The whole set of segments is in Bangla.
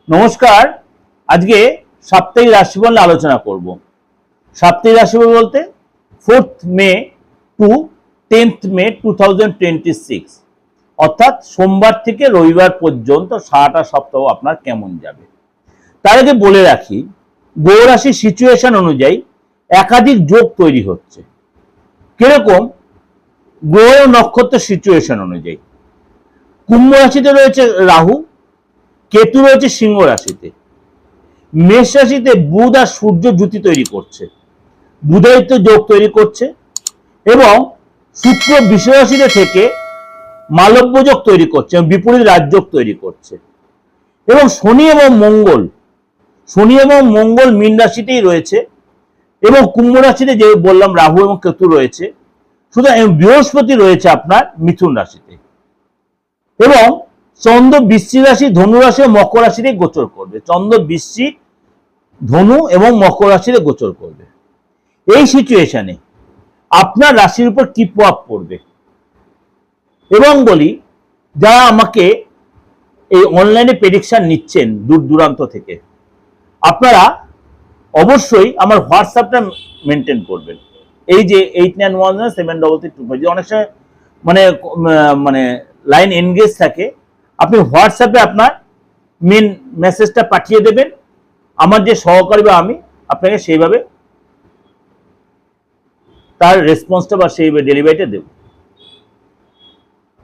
নমস্কার। আজকে সাপ্তাহিক রাশিফল নিয়ে আলোচনা করব। সাপ্তাহিক রাশিফল বলতে 4th মে টু 10th মে 2026, অর্থাৎ সোমবার থেকে রবিবার পর্যন্ত সারাটা সপ্তাহ আপনার কেমন যাবে। তার আগে বলে রাখি, গ্রহ রাশির সিচুয়েশন অনুযায়ী একাধিক যোগ তৈরি হচ্ছে। কিরকম? গ্রহ নক্ষত্র সিচুয়েশন অনুযায়ী কুম্ভ রাশিতে রয়েছে রাহু, কেতু রয়েছে সিংহ রাশিতে, মেষ রাশিতে বুধ আর সূর্য জুতি তৈরি করছে, বুধায়িত্ব যোগ তৈরি করছে, এবং শুক্র বৃষ রাশিতে থেকে মালব্য যোগ তৈরি করছে, বিপরীত রাজযোগ তৈরি করছে, এবং শনি এবং মঙ্গল মীন রাশিতেই রয়েছে, এবং কুম্ভ রাশিতে যে বললাম রাহু এবং কেতু রয়েছে, সুতরাং বৃহস্পতি রয়েছে আপনার মিথুন রাশিতে, এবং চন্দ্র বৃশ্চিক রাশি, ধনু রাশি ও মকর রাশিতে গোচর করবে। চন্দ্র বৃশ্চিক, ধনু এবং মকর রাশিতে গোচর করবে। এই সিচুয়েশনে আপনার রাশির উপর কি প্রভাব পড়বে, এবং বলি যারা আমাকে এই অনলাইনে প্রেডিকশন নিচ্ছেন দূর দূরান্ত থেকে, আপনারা অবশ্যই আমার হোয়াটসঅ্যাপটা মেনটেন করবেন। এই যে 89173325, অনেক সময় মানে লাইন এনগেজ থাকে, আপনি হোয়াটসঅ্যাপে আপনার মেন মেসেজটা পাঠিয়ে দেবেন। আমার যে সহকারী বা আমি আপনাকে সেইভাবে তার রেসপন্সটা বা সেই ডেলিভারিটা দেব।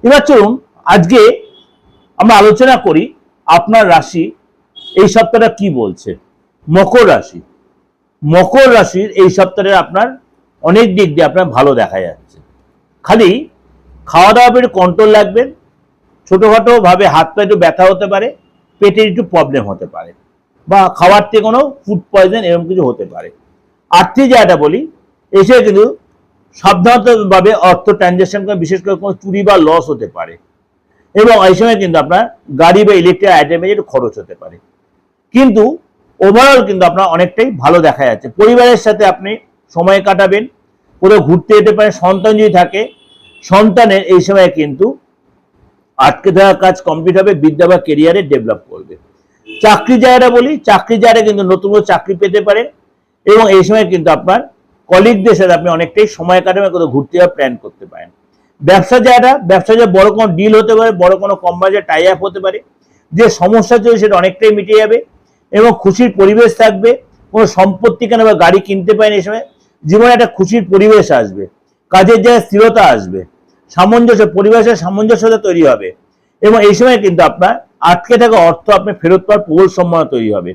এবার চলুন আজকে আমরা আলোচনা করি আপনার রাশি এই সপ্তাহটা কি বলছে। মকর রাশির এই সপ্তাহে আপনার অনেক দিক দিয়ে আপনার ভালো দেখা যাচ্ছে। খালি খাওয়া দাওয়া একটু কন্ট্রোল রাখবেন। ছোটখাটো ভাবে হাত পা একটু ব্যথা হতে পারে, পেটের একটু প্রবলেম হতে পারে, বা খাওয়ার থেকে কোনো ফুড পয়জন এরকম কিছু হতে পারে। আর্থিক জায়গাটা বলি, এসে কিন্তু সাবধানতাভাবে অর্থ ট্রানজাকশন করে, বিশেষ করে কোনো চুরি বা লস হতে পারে, এবং এই সময় কিন্তু আপনার গাড়ি বা ইলেকট্রিক আইটেমে একটু খরচ হতে পারে। কিন্তু ওভারঅল কিন্তু আপনার অনেকটাই ভালো দেখা যাচ্ছে। পরিবারের সাথে আপনি সময় কাটাবেন, কোথাও ঘুরতে যেতে পারেন। সন্তান যদি থাকে, সন্তানের এই সময় কিন্তু আটকে থাকা কাজ কমপ্লিট হবে, বিদ্যা বা কেরিয়ারে ডেভেলপ করবে। চাকরি জায়গাটা বলি, চাকরি জায়গাটা কিন্তু নতুন চাকরি পেতে পারেন, এবং এই সময় কিন্তু আপনার কলিগদের সাথে আপনি অনেকটাই সময় কাটাবেন, কোথাও ঘুরতে যাওয়ার প্ল্যান করতে পারেন। ব্যবসা জায়গাটা বড় কোনো ডিল হতে পারে, বড় কোনো কোম্পানির টাই আপ হতে পারে। যে সমস্যা চলছে সেটা অনেকটাই মিটে যাবে, এবং খুশির পরিবেশ থাকবে। কোনো সম্পত্তি কেনা বা গাড়ি কিনতে পারেন। এই সময় জীবনে একটা খুশির পরিবেশ আসবে, কাজের জায়গায় স্থিরতা আসবে, পরিবেশের সামঞ্জস্যতা তৈরি হবে, এবং এই সময় কিন্তু আপনার আটকে থাকা অর্থ আপনি ফেরত পাওয়ার প্রবল সম্ভাবনা তৈরি হবে।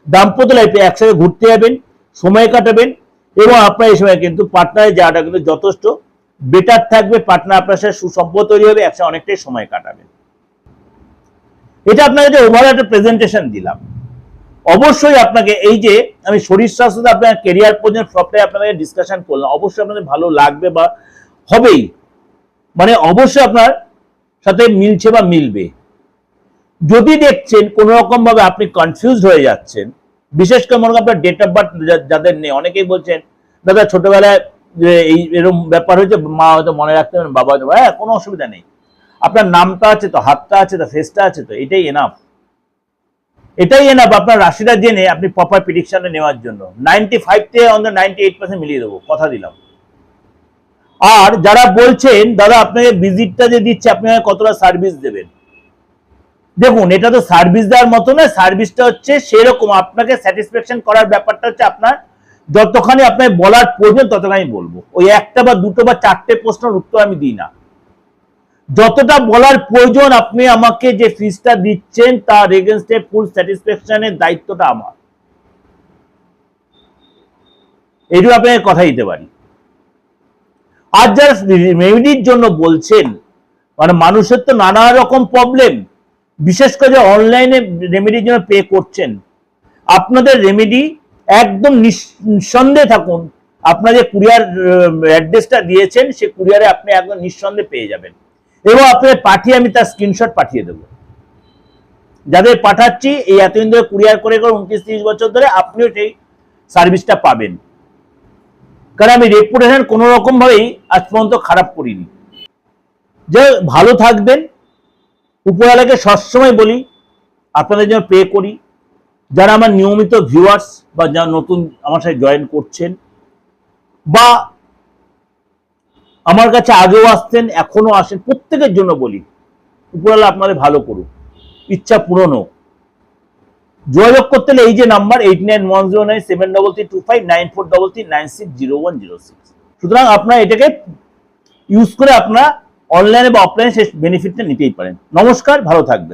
দাম্পত্য লাইফে একসাথে ঘুরতে যাবেন, সময় কাটাবেন, এবং আপনার এই সময় কিন্তু পার্টনারের জায়গাটা কিন্তু যথেষ্ট বেটার থাকবে। পার্টনার আপনার সাথে সুসম্পর্ক তৈরি হবে, একসাথে অনেকটাই সময় কাটাবেন। এটা আপনাকে যে ওভারঅল একটা প্রেজেন্টেশন দিলাম। অবশ্যই আপনাকে এই যে আমি শরীর স্বাস্থ্য আপনার কেরিয়ার পর্যন্ত সবটাই আপনাদের ডিসকাশন করলাম, অবশ্যই আপনাদের ভালো লাগবে বা হবেই, অবশ্যই আপনার সাথে মিলছে বা মিলবে। যদি দেখছেন কোন রকম ভাবে আপনি কনফিউজড হয়ে যাচ্ছেন, বিশেষ করে মনে করেন আপনার ডেট অফ বার্থ যাদের নেই, অনেকেই বলছেন দাদা ছোটবেলায় এই এরকম ব্যাপার হয়েছে, মা হয়তো মনে রাখতে পারেন, বাবা হয়তো, হ্যাঁ কোনো অসুবিধা নেই, আপনার নামটা আছে তো, হাতটা আছে তো, ফেসটা আছে তো, এটাই এনাফ। আপনার রাশিটা জেনে আপনি প্রপার প্রেডিকশনে নেওয়ার জন্য 95 থেকে অন্তত 98% মিলিয়ে দেবো, কথা দিলাম। আর যারা বলছেন দাদা আপনাকে ভিজিটটা যে দিচ্ছে আপনি কতটা সার্ভিস দেবেন, দেখুন এটা তো সার্ভিস দেওয়ার মতো না। সার্ভিসটা হচ্ছে সেরকম আপনাকে স্যাটিসফ্যাকশন করার ব্যাপারটা হচ্ছে আপনার যতখানি আপনার বলার প্রয়োজন ততখানি বলবো। ওই একটা বা দুটো বা চারটে প্রশ্নের উত্তর আমি দিই না। যতটা বলার প্রয়োজন আপনি আমাকে যে ফিসটা দিচ্ছেন তার এগেইনস্টে ফুল স্যাটিসফ্যাকশনের দায়িত্বটা আমার। এইটুকু আপনাকে কথা দিতে পারি। আর যারা রেমেডির জন্য বলছেন, মানুষের তো নানা রকম প্রবলেম, বিশেষ করে অনলাইনে রেমেডির জন্য পে করছেন, আপনাদের রেমেডি একদম নিঃসন্দেহে থাকুন। আপনাদের কুরিয়ার অ্যাড্রেসটা দিয়েছেন, সেই কুরিয়ারে আপনি একদম নিঃসন্দেহে পেয়ে যাবেন, এবং আপনাদের পাঠিয়ে আমি তার স্ক্রিনশট পাঠিয়ে দেবো। যাদের পাঠাচ্ছি এই এতদিন ধরে কুরিয়ার করে 29-30 বছর ধরে, আপনিও সেই সার্ভিসটা পাবেন। কারণ আমি রেপুটেশন কোনো রকম ভাবেই আজ পর্যন্ত খারাপ করিনি। যে ভালো থাকবেন, উপরওয়ালাকে সবসময় বলি আপনাদের জন্য প্রে করি, যারা আমার নিয়মিত ভিউয়ার্স বা যারা নতুন আমার সাথে জয়েন করছেন বা আমার কাছে আগেও আসতেন এখনো আসেন, প্রত্যেকের জন্য বলি উপরওয়ালা আপনাদের ভালো করুক, ইচ্ছা পূরণ হোক। যোগাযোগ করতে হলে এই যে নাম্বার 891097259433960106। সুতরাং আপনারা এটাকে ইউজ করে আপনারা অনলাইনে বা অফলাইনে সেই বেনিফিটটা নিতেই পারেন। নমস্কার, ভালো থাকবেন।